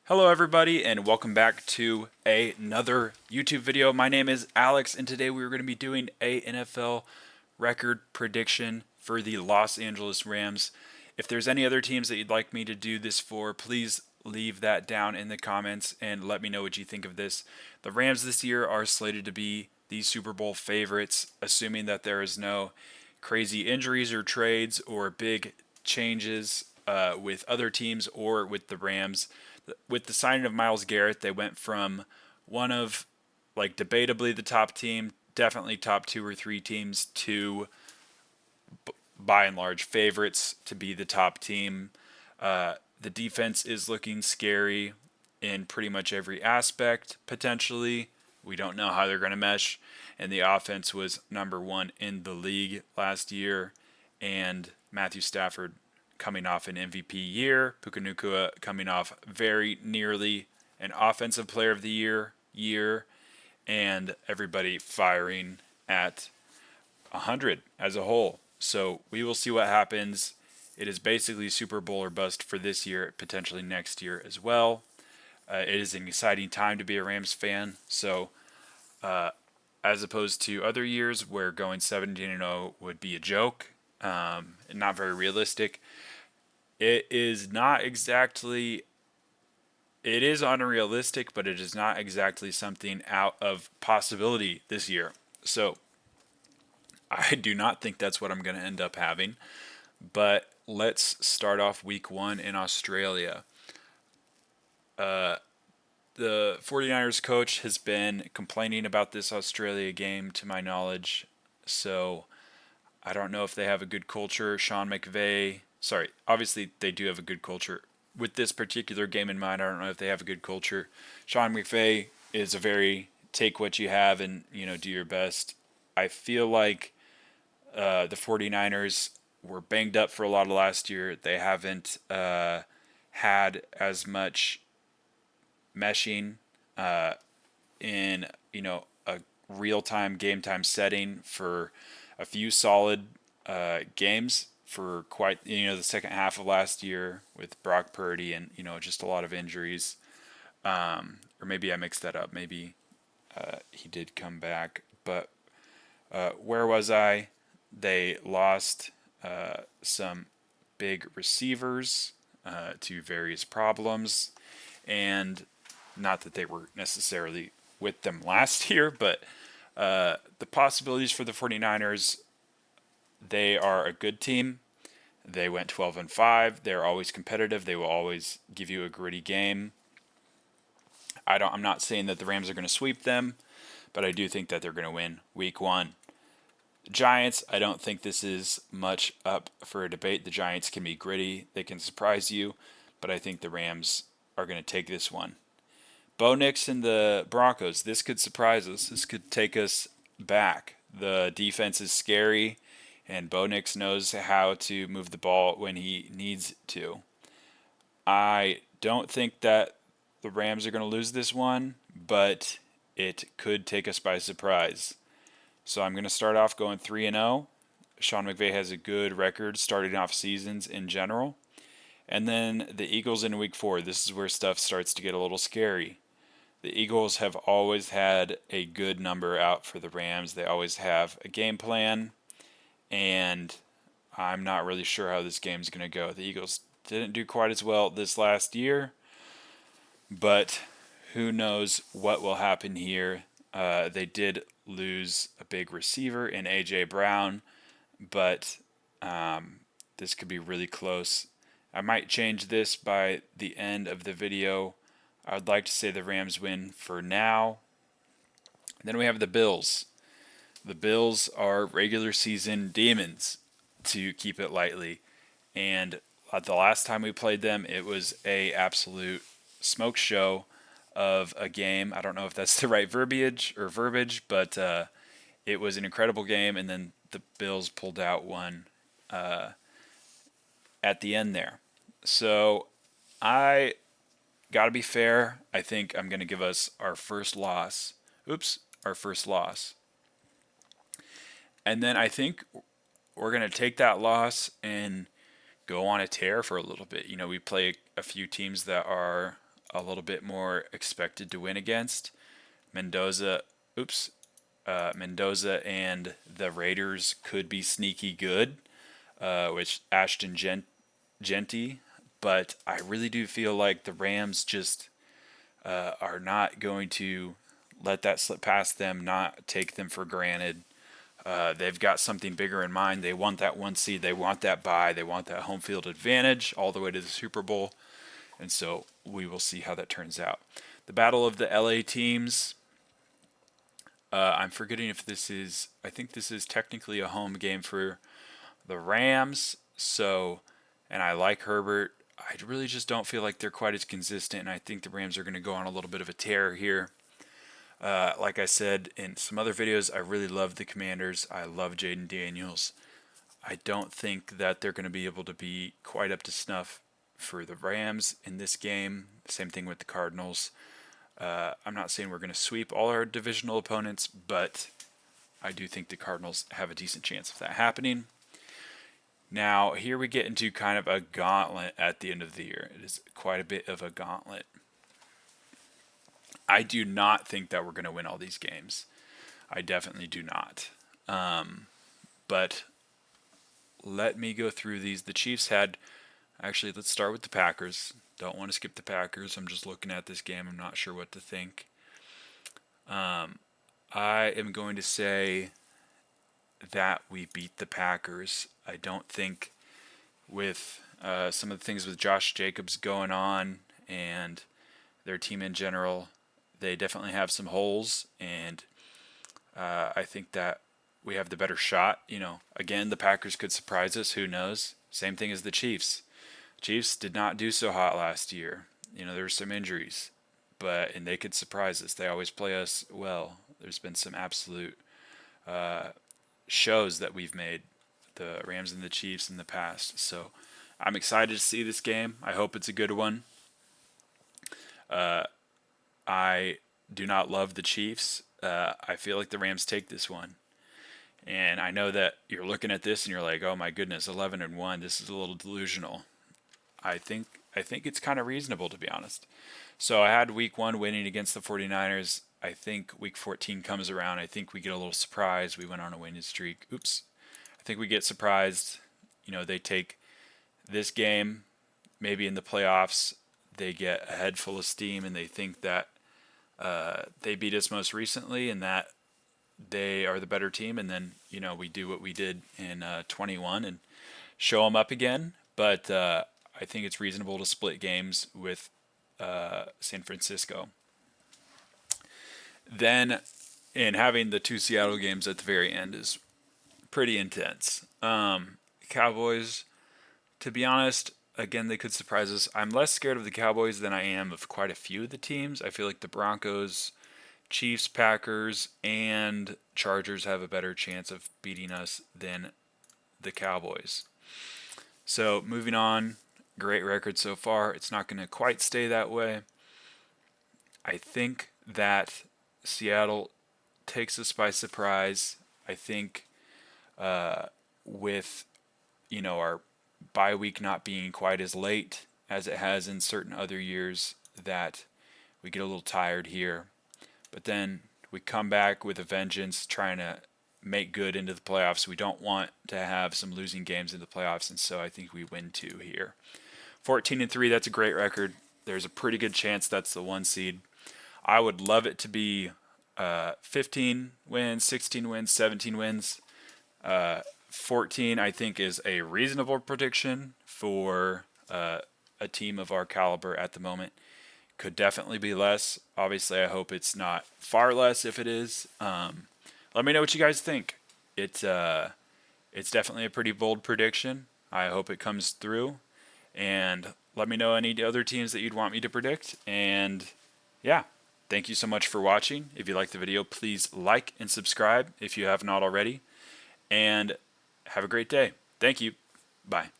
Hello everybody and welcome back to another YouTube video. My name is Alex and today we're going to be doing a NFL record prediction for the Los Angeles Rams. If there's any other teams that you'd like me to do this for, please leave that down in the comments and let me know what you think of this. The Rams this year are slated to be the Super Bowl favorites, assuming that there is no crazy injuries or trades or big changes with other teams or with the Rams. With the signing of Myles Garrett, they went from one of debatably the top team, definitely top two or three teams, to by and large favorites to be the top team. The defense is looking scary in pretty much every aspect, potentially. We don't know how they're going to mesh. And the offense was number one in the league last year. And Matthew Stafford coming off an MVP year. Puka Nacua coming off very nearly an Offensive Player of the year. And everybody firing at 100 as a whole. So we will see what happens. It is basically Super Bowl or bust for this year, potentially next year as well. It is an exciting time to be a Rams fan. So as opposed to other years where going 17-0 would be a joke, and not very realistic, it is not exactly. It is unrealistic, but it is not exactly something out of possibility this year. So I do not think that's what I'm going to end up having. But let's start off week one in Australia. The 49ers coach has been complaining about this Australia game, to my knowledge. So I don't know if they have a good culture. Sean McVay, sorry, obviously they do have a good culture. With this particular game in mind, I don't know if they have a good culture. Sean McVay is a very take what you have and, do your best. I feel like the 49ers were banged up for a lot of last year. They haven't had as much meshing in a real-time game time setting for a few solid games for quite the second half of last year with Brock Purdy and just a lot of injuries, or maybe I mixed that up. Maybe he did come back, but where was I? They lost some big receivers to various problems, and not that they were necessarily with them last year, but the possibilities for the 49ers, they are a good team. They went 12-5. They're always competitive. They will always give you a gritty game. I'm not saying that the Rams are going to sweep them, but I do think that they're going to win week one. Giants, I don't think this is much up for a debate. The Giants can be gritty. They can surprise you, but I think the Rams are going to take this one. Bo Nix and the Broncos, this could surprise us. This could take us back. The defense is scary, and Bo Nix knows how to move the ball when he needs to. I don't think that the Rams are going to lose this one, but it could take us by surprise. So I'm going to start off going 3-0. Sean McVay has a good record starting off seasons in general. And then the Eagles in week 4. This is where stuff starts to get a little scary. The Eagles have always had a good number out for the Rams. They always have a game plan, and I'm not really sure how this game's going to go. The Eagles didn't do quite as well this last year, but who knows what will happen here. They did lose a big receiver in A.J. Brown, but this could be really close. I might change this by the end of the video. I would like to say the Rams win for now. Then we have the Bills. The Bills are regular season demons, to keep it lightly. And the last time we played them, it was a absolute smoke show of a game. I don't know if that's the right verbiage, but it was an incredible game. And then the Bills pulled out one at the end there. So I got to be fair. I think I'm going to give us our first loss. Our first loss. And then I think we're going to take that loss and go on a tear for a little bit. We play a few teams that are a little bit more expected to win against. Mendoza, oops, Mendoza and the Raiders could be sneaky good, which Genty, but I really do feel like the Rams just are not going to let that slip past them, not take them for granted. They've got something bigger in mind. They want that 1 seed. They want that bye. They want that home field advantage all the way to the Super Bowl. And so we will see how that turns out. The battle of the LA teams. I'm forgetting if this is, I think this is technically a home game for the Rams. So, and I like Herbert. I really just don't feel like they're quite as consistent. And I think the Rams are going to go on a little bit of a tear here. Like I said in some other videos, I really love the Commanders. I love Jaden Daniels. I don't think that they're going to be able to be quite up to snuff for the Rams in this game. Same thing with the Cardinals. I'm not saying we're going to sweep all our divisional opponents, but I do think the Cardinals have a decent chance of that happening. Now, here we get into kind of a gauntlet at the end of the year. It is quite a bit of a gauntlet. I do not think that we're going to win all these games. I definitely do not. But let me go through these. The Chiefs had, actually, let's start with the Packers. Don't want to skip the Packers. I'm just looking at this game. I'm not sure what to think. I am going to say that we beat the Packers. I don't think with some of the things with Josh Jacobs going on and their team in general, they definitely have some holes, and I think that we have the better shot. You know, again, the Packers could surprise us. Who knows? Same thing as the Chiefs. Chiefs did not do so hot last year. You know, there were some injuries, and they could surprise us. They always play us well. There's been some absolute shows that we've made, the Rams and the Chiefs in the past. So I'm excited to see this game. I hope it's a good one. I do not love the Chiefs. I feel like the Rams take this one. And I know that you're looking at this and you're like, oh my goodness, 11-1. This is a little delusional. I think it's kind of reasonable, to be honest. So I had week 1 winning against the 49ers. I think week 14 comes around. I think we get a little surprised. We went on a winning streak. Oops. I think we get surprised. You know, they take this game, maybe in the playoffs, they get a head full of steam and they think that they beat us most recently and that they are the better team. And then, you know, we do what we did in 21 and show them up again. But I think it's reasonable to split games with San Francisco. Then, in having the 2 Seattle games at the very end is pretty intense. Cowboys, to be honest, again, they could surprise us. I'm less scared of the Cowboys than I am of quite a few of the teams. I feel like the Broncos, Chiefs, Packers, and Chargers have a better chance of beating us than the Cowboys. So, moving on. Great record so far. It's not going to quite stay that way. I think that Seattle takes us by surprise. I think with, you know, our bye week not being quite as late as it has in certain other years, that we get a little tired here. But then we come back with a vengeance, trying to make good into the playoffs. We don't want to have some losing games in the playoffs, and so I think we win 2 here. 14-3, that's a great record. There's a pretty good chance that's the 1 seed. I would love it to be 15 wins, 16 wins, 17 wins. 14, I think, is a reasonable prediction for a team of our caliber at the moment. Could definitely be less. Obviously, I hope it's not far less if it is. Let me know what you guys think. It's definitely a pretty bold prediction. I hope it comes through. And let me know any other teams that you'd want me to predict. And yeah, thank you so much for watching. If you liked the video, please like and subscribe if you have not already. And have a great day. Thank you. Bye.